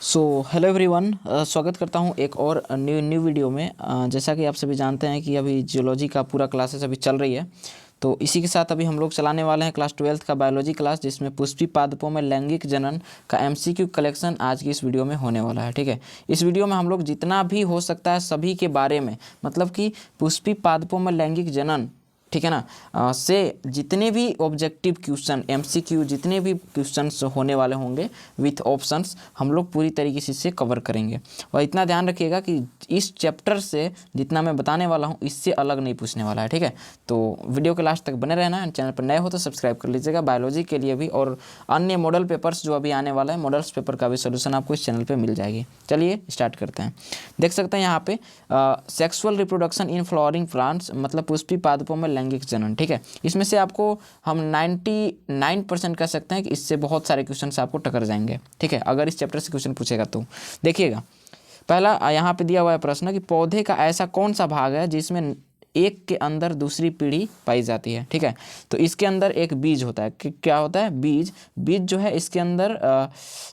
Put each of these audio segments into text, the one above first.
So hello everyone, स्वागत करता हूं एक और न्यू वीडियो में। जैसा कि आप सभी जानते हैं कि अभी जियोलॉजी का पूरा क्लासेस अभी चल रही है, तो इसी के साथ अभी हम लोग चलाने वाले हैं क्लास 12th का बायोलॉजी क्लास, जिसमें पुष्पी पादपों में लैंगिक जनन का एमसीक्यू कलेक्शन आज की इस वीडियो में होने वाला है। ठीक है, इस वीडियो में हम लोग जितना भी हो सकता है सभी के बारे में, मतलब कि पुष्पी पादपों में लैंगिक जनन, ठीक है ना, से जितने भी ऑब्जेक्टिव क्वेश्चन एमसीक्यू जितने भी क्वेश्चंस होने वाले होंगे विथ ऑप्शंस, हम लोग पूरी तरीके से इसे कवर करेंगे। और इतना ध्यान रखिएगा कि इस चैप्टर से जितना मैं बताने वाला हूँ इससे अलग नहीं पूछने वाला है। ठीक है, तो वीडियो के लास्ट तक बने रहना है। चैनल पर नए हो तो सब्सक्राइब कर लीजिएगा। बायोलॉजी के लिए भी और अन्य मॉडल पेपर्स जो अभी आने वाला है, मॉडल्स पेपर का भी सोल्यूशन आपको इस चैनल पर मिल जाएगी। चलिए स्टार्ट करते हैं। देख सकते हैं यहाँ पे sexual reproduction in flowering plants, मतलब पुष्पी पादपों में लैंगिक जनन। ठीक है, इसमें से आपको हम 99% कह सकते हैं कि इससे बहुत सारे क्वेश्चन आपको टकर जाएंगे। ठीक है, अगर इस चैप्टर से क्वेश्चन पूछेगा तो देखिएगा। पहला यहाँ पे दिया हुआ है प्रश्न कि पौधे का ऐसा कौन सा भाग है जिसमें एक के अंदर दूसरी पीढ़ी पाई जाती है। ठीक है, तो इसके अंदर एक बीज होता है। क्या होता है? बीज। बीज जो है इसके अंदर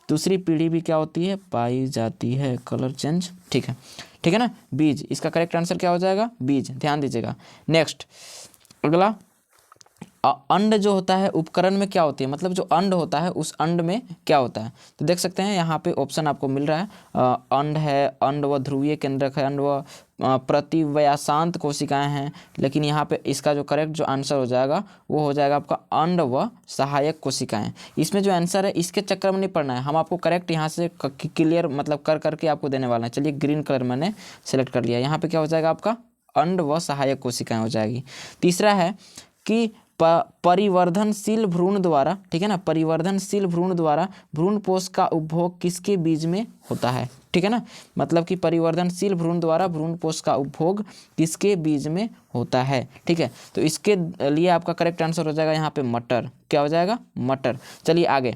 दूसरी पीढ़ी भी क्या होती है? पाई जाती है। Colour change. ठीक है, ठीक है ना, बीज। इसका करेक्ट आंसर क्या हो जाएगा? बीज। ध्यान दीजिएगा। नेक्स्ट, अगला, अंड जो होता है उपकरण में क्या होती है, मतलब जो अंड होता है उस अंड में क्या होता है। तो देख सकते हैं यहाँ पे ऑप्शन आपको मिल रहा है। अंड है, अंड व ध्रुवीय केंद्रक है, अंड व प्रतिव्यासांत कोशिकाएं हैं। लेकिन यहाँ पे इसका जो करेक्ट जो आंसर हो जाएगा वो हो जाएगा आपका अंड व सहायक कोशिकाएं। इसमें जो आंसर है इसके चक्कर में नहीं पड़ना है, हम आपको करेक्ट यहाँ से क्लियर मतलब कर करके आपको देने वाला है। चलिए ग्रीन कलर मैंने सेलेक्ट कर लिया। यहाँ पे क्या हो जाएगा आपका? अंड व सहायक कोशिकाएं हो जाएगी। तीसरा है कि परिवर्धनशील भ्रूण द्वारा, ठीक है ना, परिवर्धनशील भ्रूण द्वारा भ्रूण पोष का उपभोग किसके बीज में होता है। ठीक है ना, मतलब कि परिवर्धनशील भ्रूण द्वारा भ्रूण पोष का उपभोग किसके बीज में होता है। ठीक है, तो इसके लिए आपका करेक्ट आंसर हो जाएगा यहाँ पे मटर। क्या हो जाएगा? मटर। चलिए आगे,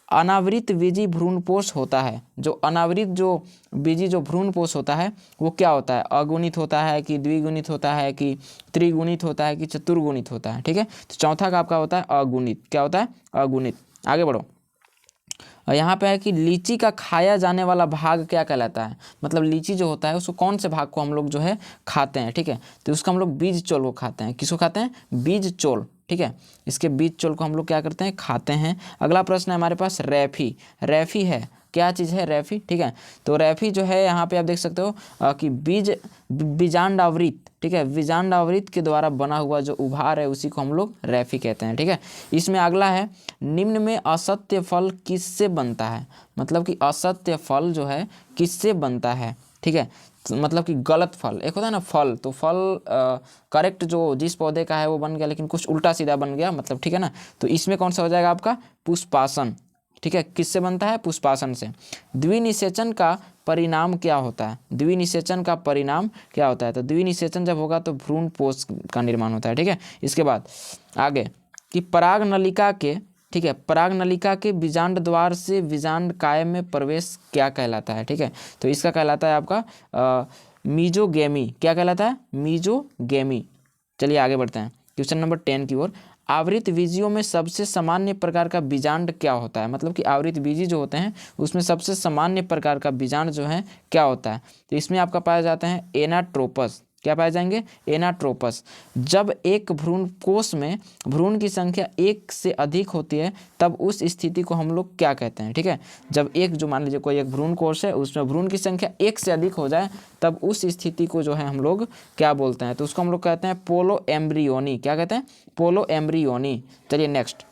अनावृत बीजी भ्रूणपोष होता है। जो अनावृत जो बीजी जो भ्रूणपोष होता है वो क्या होता है? अगुणित होता है कि द्विगुणित होता है कि त्रिगुणित होता है कि चतुर्गुणित होता है। ठीक है, तो चौथा का आपका होता है अगुणित। क्या होता है? अगुणित। आगे बढ़ो। यहाँ पे है कि लीची का खाया जाने वाला भाग क्या कहलाता है, मतलब लीची जो होता है उसको कौन से भाग को हम लोग जो है खाते हैं। ठीक है, तो उसको हम लोग बीज चोल को खाते हैं। किसको खाते हैं? बीज चोल। ठीक है, इसके बीज चोल को हम लोग क्या करते हैं? खाते हैं। अगला प्रश्न है हमारे पास रैफी। रैफी है, क्या चीज़ है? रैफी। ठीक है, तो रैफी जो है यहाँ पे आप देख सकते हो कि बीजांडावृत, ठीक है, बीजांडावृत के द्वारा बना हुआ जो उभार है उसी को हम लोग रैफी कहते हैं। ठीक है, इसमें अगला है, निम्न में असत्य फल किससे बनता है, मतलब कि असत्य फल जो है किससे बनता है। ठीक है, तो मतलब कि गलत फल। एक होता है ना फल, तो फल करेक्ट जो जिस पौधे का है वो बन गया, लेकिन कुछ उल्टा सीधा बन गया, मतलब। ठीक है ना, तो इसमें कौन सा हो जाएगा आपका? पुष्पासन। ठीक है, किससे बनता है? पुष्पासन से। द्विनिषेचन का परिणाम क्या होता है? द्विनिषेचन का परिणाम क्या होता है? तो द्विनिषेचन जब होगा तो भ्रूण पोष का निर्माण होता है। ठीक है, इसके बाद आगे कि पराग नलिका के, ठीक है, पराग नलिका के बीजांड द्वार से बीजांड काय में प्रवेश क्या कहलाता है। ठीक है, तो इसका कहलाता है आपका मीजोगेमी। क्या कहलाता है? मीजोगेमी। चलिए आगे बढ़ते हैं क्वेश्चन नंबर 10 की ओर। आवृत बीजियों में सबसे सामान्य प्रकार का बीजांड क्या होता है, मतलब कि आवृत बीजी जो होते हैं उसमें सबसे सामान्य प्रकार का बीजांड जो है क्या होता है। तो इसमें आपका पाया जाता है एनाट्रोपस। क्या पाए जाएंगे? एनाट्रोपस। जब एक भ्रूण कोष में भ्रूण की संख्या एक से अधिक होती है तब उस स्थिति को हम लोग क्या कहते हैं। ठीक है, जब एक जो मान लीजिए कोई एक भ्रूण कोष है उसमें भ्रूण की संख्या एक से अधिक हो जाए तब उस स्थिति को जो है हम लोग क्या बोलते हैं, तो उसको हम लोग कहते हैं पोलो एम्ब्रियोनी। क्या कहते हैं? पोलो एम्ब्रियोनी। चलिए नेक्स्ट,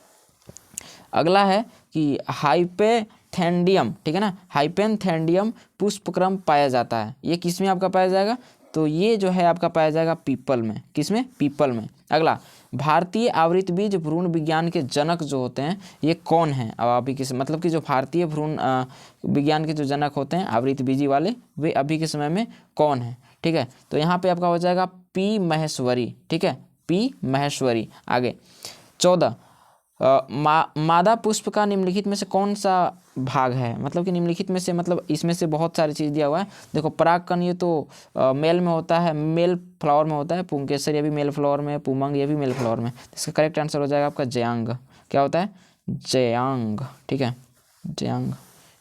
अगला है कि हाइपेथेंडियम, ठीक है ना, हाइपेथेंडियम पुष्पक्रम पाया जाता है। ये किस में आपका पाया जाएगा? तो ये जो है आपका पाया जाएगा पीपल में। किस में? पीपल में। अगला, भारतीय आवृत बीज भ्रूण विज्ञान के जनक जो होते हैं ये कौन हैं? अब अभी किस मतलब कि जो भारतीय भ्रूण विज्ञान के जो जनक होते हैं आवृत बीजी वाले, वे अभी के समय में कौन हैं? ठीक है, तो यहाँ पे आपका हो जाएगा पी महेश्वरी। ठीक है, पी महेश्वरी। आगे 14, मादा पुष्प का निम्नलिखित में से कौन सा भाग है, मतलब कि निम्नलिखित में से मतलब इसमें से बहुत सारी चीज़ दिया हुआ है। देखो परागकण ये तो मेल में होता है, मेल फ्लावर में होता है। पुंकेसर ये भी मेल फ्लावर में है, पुमंग ये भी मेल फ्लावर में। इसका करेक्ट आंसर हो जाएगा आपका जयांग। क्या होता है? जयांग। ठीक है, जयांग।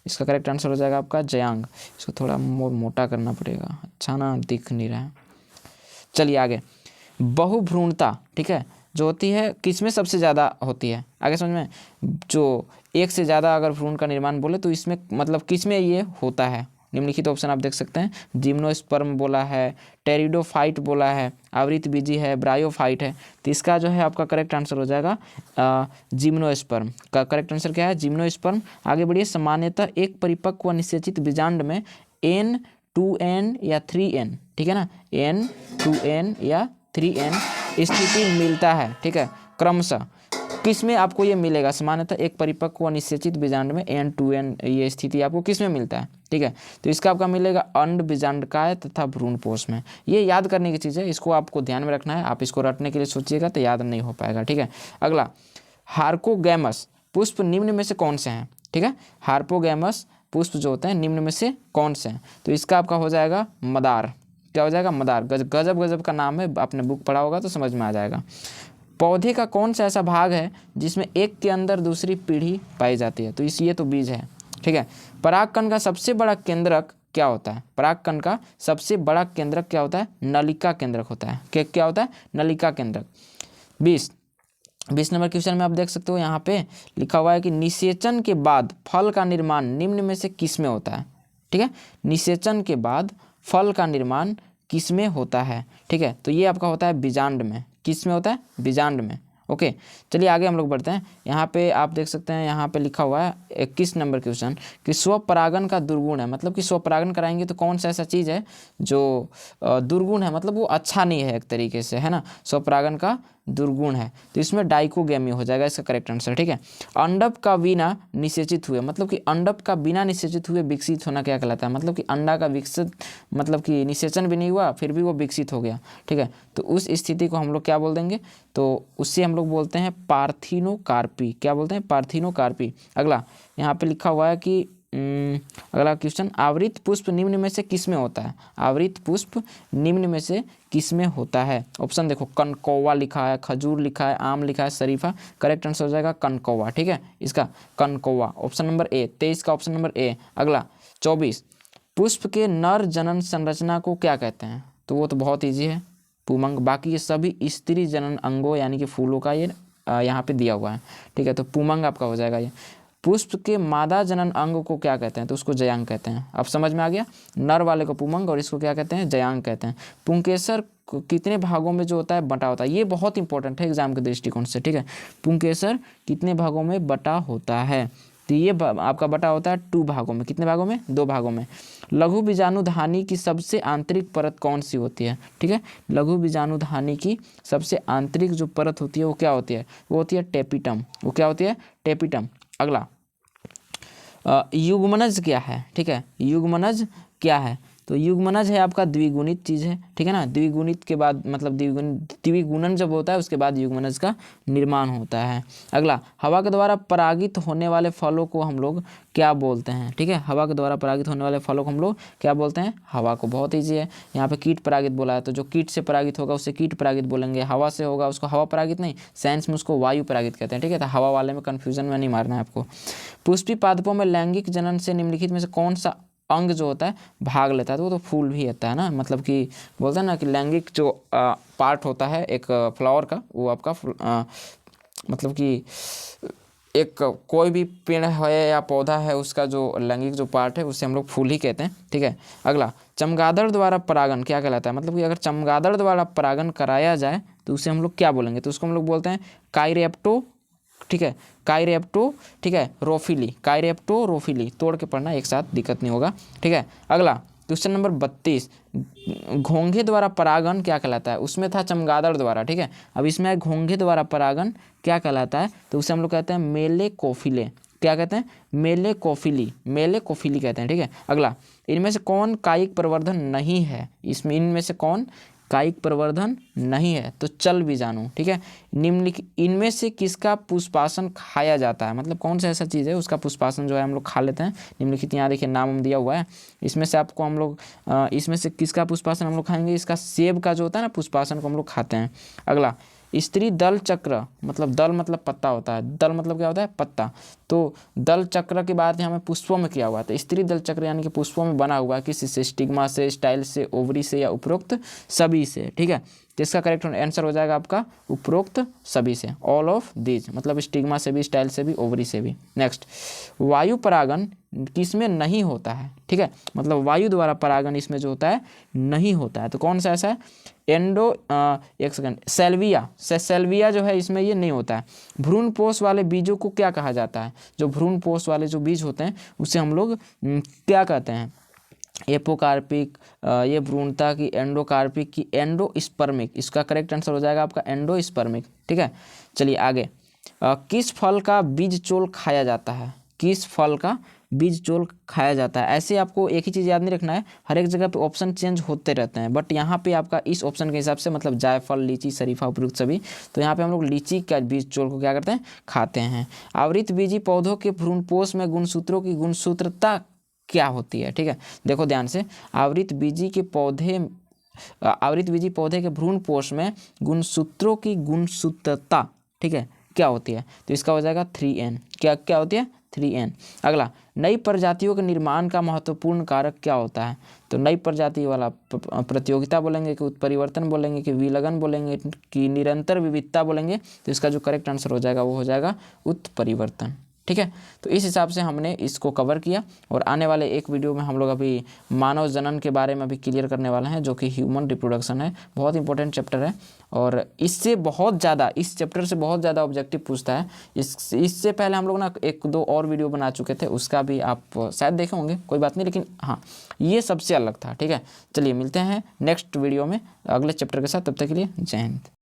इसका करेक्ट आंसर हो जाएगा आपका जयांग। इसको थोड़ा मोटा करना पड़ेगा, अच्छा ना दिख नहीं रहा है। चलिए आगे, बहुभ्रूणता, ठीक है, जो होती है किस में सबसे ज़्यादा होती है, आगे समझ में, जो एक से ज़्यादा अगर भ्रूण का निर्माण बोले तो इसमें मतलब किस में ये होता है। निम्नलिखित ऑप्शन आप देख सकते हैं, जिम्नोस्पर्म बोला है, टेरिडोफाइट बोला है, आवृतबीजी है, ब्रायोफाइट है। तो इसका जो है आपका करेक्ट आंसर हो जाएगा जिम्नोस्पर्म का करेक्ट आंसर क्या है, जिम्नोस्पर्म। आगे बढ़िए, सामान्यतः एक परिपक्व व निषेचित बीजांड में N 2N या 3N, ठीक है ना, N 2N या 3N स्थिति मिलता है, ठीक है, क्रमशः किस में आपको ये मिलेगा, सामान्यतः एक परिपक्व व निषेचित बीजांड में N 2N ये स्थिति आपको किस में मिलता है, ठीक है। तो इसका आपका मिलेगा अंड बीजांडकाय तथा भ्रूणपोष में। ये याद करने की चीज़ है, इसको आपको ध्यान में रखना है, आप इसको रटने के लिए सोचिएगा तो याद नहीं हो पाएगा, ठीक है। अगला, हार्कोगैमस पुष्प निम्न में से कौन से हैं, ठीक है, हार्पोगैमस पुष्प जो होते हैं निम्न में से कौन से हैं। तो इसका आपका हो जाएगा मदार, क्या हो जाएगा, मदार। गजब गजब का नाम है, आपने बुक पढ़ा होगा तो समझ में आ जाएगा। पौधे का कौन सा ऐसा भाग है जिसमें एक के अंदर दूसरी पीढ़ी पाई जाती है, तो ये तो बीज है, ठीक है। परागकण का सबसे बड़ा केंद्रक क्या होता है, परागकण का सबसे बड़ा केंद्रक क्या होता है, नलिका केंद्रक होता है। क्या होता है, नलिका केंद्रक। 20 नंबर क्वेश्चन में आप देख सकते हो, यहाँ पे लिखा हुआ है कि निषेचन के बाद फल का निर्माण निम्न में से किस में होता है, ठीक है, निषेचन के बाद फल का निर्माण किस में होता है, ठीक है। तो ये आपका होता है बीजांड में, किस में होता है, बीजांड में, ओके। चलिए आगे हम लोग बढ़ते हैं। यहाँ पे आप देख सकते हैं, यहाँ पे लिखा हुआ है 21 नंबर क्वेश्चन कि स्वपरागन का दुर्गुण है, मतलब कि स्वपरागन कराएंगे तो कौन सा ऐसा चीज़ है जो दुर्गुण है, मतलब वो अच्छा नहीं है एक तरीके से, है ना, स्वपरागन का दुर्गुण है। तो इसमें डाइकोगेमी हो जाएगा इसका करेक्ट आंसर, ठीक है। अंडक का बिना निषेचित हुए, मतलब कि अंडक का बिना निषेचित हुए विकसित होना क्या कहलाता है, मतलब कि अंडा का विकसित, मतलब कि निषेचन भी नहीं हुआ फिर भी वो विकसित हो गया, ठीक है। तो उस स्थिति को हम लोग क्या बोल देंगे, तो उससे हम लोग बोलते हैं पार्थिनोकार्पी, क्या बोलते हैं, पार्थिनोकार्पी। अगला यहाँ पे लिखा हुआ है कि अगला क्वेश्चन, आवृत पुष्प निम्न में से किस में होता है, आवृत पुष्प निम्न में से किस में होता है। ऑप्शन देखो, कनकौवा लिखा है, खजूर लिखा है, आम लिखा है, शरीफा। करेक्ट आंसर हो जाएगा कनकौवा, ठीक है, इसका कनकौवा, ऑप्शन नंबर ए। 23 का ऑप्शन नंबर ए। अगला 24, पुष्प के नर जनन संरचना को क्या कहते हैं, तो वो तो बहुत ईजी है, पुमंग। बाकी ये सभी स्त्री जनन अंगों यानी कि फूलों का ये यहाँ पे दिया हुआ है, ठीक है, तो पुमंग आपका हो जाएगा ये। पुष्प के मादा जनन अंग को क्या कहते हैं, तो उसको जयांग कहते हैं। अब समझ में आ गया, नर वाले को पुमंग और इसको क्या कहते हैं, जयांग कहते हैं। पुंकेसर कितने भागों में जो होता है बटा होता है, ये बहुत इंपॉर्टेंट है एग्जाम के दृष्टिकोण से, ठीक है। पुंकेसर कितने भागों में बटा होता है, तो ये आपका बटा होता है 2 भागों में। कितने भागों में, 2 भागों में। लघु बीजाणुधानी की सबसे आंतरिक परत कौन सी होती है, ठीक है, लघु बीजाणुधानी की सबसे आंतरिक जो परत होती है वो क्या होती है, वो होती है टेपिटम, वो क्या होती है, टेपिटम। अगला युग्मनज क्या है, ठीक है, युग्मनज क्या है, तो युग्मनज है आपका द्विगुणित चीज़ है, ठीक है ना, द्विगुणित के बाद मतलब द्विगुणन जब होता है उसके बाद युग्मनज का निर्माण होता है। अगला, हवा के द्वारा परागित होने वाले फलों को हम लोग क्या बोलते हैं, ठीक है, हवा के द्वारा परागित होने वाले फलों को हम लोग क्या बोलते हैं, हवा को। बहुत ईजी है, यहाँ पे कीट परागित बोला है, तो जो कीट से परागित होगा उससे कीट परागित बोलेंगे, हवा से होगा उसको हवा परागित नहीं, साइंस में उसको वायु परागित कहते हैं, ठीक है। तो हवा वाले में कन्फ्यूजन में नहीं मारना है आपको। पुष्पी पादपों में लैंगिक जनन से निम्नलिखित में से कौन सा अंग जो होता है भाग लेता है, तो वो तो फूल भी होता है ना, मतलब कि बोलते हैं ना कि लैंगिक जो पार्ट होता है एक फ्लावर का, वो आपका मतलब कि एक कोई भी पेड़ है या पौधा है उसका जो लैंगिक जो पार्ट है उसे हम लोग फूल ही कहते हैं, ठीक है। अगला, चमगादड़ द्वारा परागन क्या कहलाता है, मतलब कि अगर चमगादड़ द्वारा परागन कराया जाए तो उसे हम लोग क्या बोलेंगे, तो उसको हम लोग बोलते हैं काइरेप्टो, ठीक है, काइरेप्टो, ठीक है, रोफिली, काइरेप्टो रोफिली। तोड़ के पढ़ना एक साथ, दिक्कत नहीं होगा, ठीक है। अगला क्वेश्चन नंबर 32, घोंघे द्वारा परागन क्या कहलाता है, उसमें था चमगादड़ द्वारा, ठीक है, अब इसमें घोंघे द्वारा परागन क्या कहलाता है, तो उसे हम लोग कहते हैं मेलेकोफिले, क्या कहते हैं, मेलेकोफिली, मेलेकोफिली कहते हैं, ठीक है। अगला, इनमें से कौन कायिक प्रवर्धन नहीं है, इसमें इनमें से कौन कायिक प्रवर्धन नहीं है, तो चल बीजाणु, ठीक है। निम्नलिखित इनमें से किसका पुष्पासन खाया जाता है, मतलब कौन सा ऐसा चीज़ है उसका पुष्पासन जो है हम लोग खा लेते हैं। निम्नलिखित यहाँ देखिए नाम दिया हुआ है, इसमें से आपको हम लोग इसमें से किसका पुष्पासन हम लोग खाएंगे, इसका सेब का जो होता है ना पुष्पासन को हम लोग खाते हैं। अगला, स्त्री दल चक्र, मतलब दल मतलब पत्ता होता है, दल मतलब क्या होता है पत्ता, तो दल चक्र की बात यहाँ में पुष्पों में किया हुआ था। स्त्री दल चक्र यानी कि पुष्पों में बना हुआ है, किसी से, स्टिग्मा से, स्टाइल से, ओवरी से या उपरोक्त सभी से, ठीक है। तो इसका करेक्ट आंसर हो जाएगा आपका उपरोक्त सभी से, ऑल ऑफ दीज, मतलब स्टिग्मा से भी, स्टाइल से भी, ओवरी से भी। नेक्स्ट, वायु परागन किसमें नहीं होता है, ठीक है, मतलब वायु द्वारा परागन इसमें जो होता है नहीं होता है, तो कौन सा ऐसा है, एक सेकंड, सेल्विया, सेल्विया जो है इसमें ये नहीं होता है। भ्रूणपोष वाले बीजों को क्या कहा जाता है, जो भ्रूणपोष वाले जो बीज होते हैं उसे हम लोग क्या कहते हैं, एपोकार्पिक, ये भ्रूणता की, एंडोकार्पिक की, एंडोस्पर्मिक, इसका करेक्ट आंसर हो जाएगा आपका एंडोस्पर्मिक, ठीक है। चलिए आगे, किस फल का बीज चोल खाया जाता है, किस फल का बीज चोल खाया जाता है। ऐसे आपको एक ही चीज़ याद नहीं रखना है, हर एक जगह पे ऑप्शन चेंज होते रहते हैं, बट यहाँ पे आपका इस ऑप्शन के हिसाब से, मतलब जायफल, लीची, शरीफा, उपयुक्त सभी, तो यहाँ पे हम लोग लीची का बीज चोल को क्या करते हैं, खाते हैं। आवृत बीजी पौधों के भ्रूणपोष में गुणसूत्रों की गुणसूत्रता क्या होती है, ठीक है, देखो ध्यान से, आवृत बीजी के भ्रूणपोष में गुणसूत्रों की गुणसूत्रता, ठीक है, क्या होती है, तो इसका हो जाएगा 3n, क्या होती है 3n। अगला, नई प्रजातियों के निर्माण का महत्वपूर्ण कारक क्या होता है, तो नई प्रजाति वाला प्रतियोगिता बोलेंगे कि उत्परिवर्तन बोलेंगे कि विलगन बोलेंगे कि निरंतर विविधता बोलेंगे, तो इसका जो करेक्ट आंसर हो जाएगा वो हो जाएगा उत्परिवर्तन, ठीक है। तो इस हिसाब से हमने इसको कवर किया, और आने वाले एक वीडियो में हम लोग अभी मानव जनन के बारे में भी क्लियर करने वाले हैं, जो कि ह्यूमन रिप्रोडक्शन है, बहुत इंपॉर्टेंट चैप्टर है, और इससे बहुत ज़्यादा, इस चैप्टर से बहुत ज़्यादा ऑब्जेक्टिव पूछता है। इससे पहले हम लोग ना 1-2 और वीडियो बना चुके थे, उसका भी आप शायद देखे होंगे, कोई बात नहीं, लेकिन हाँ ये सबसे अलग था, ठीक है। चलिए मिलते हैं नेक्स्ट वीडियो में अगले चैप्टर के साथ, तब तक के लिए जय हिंद।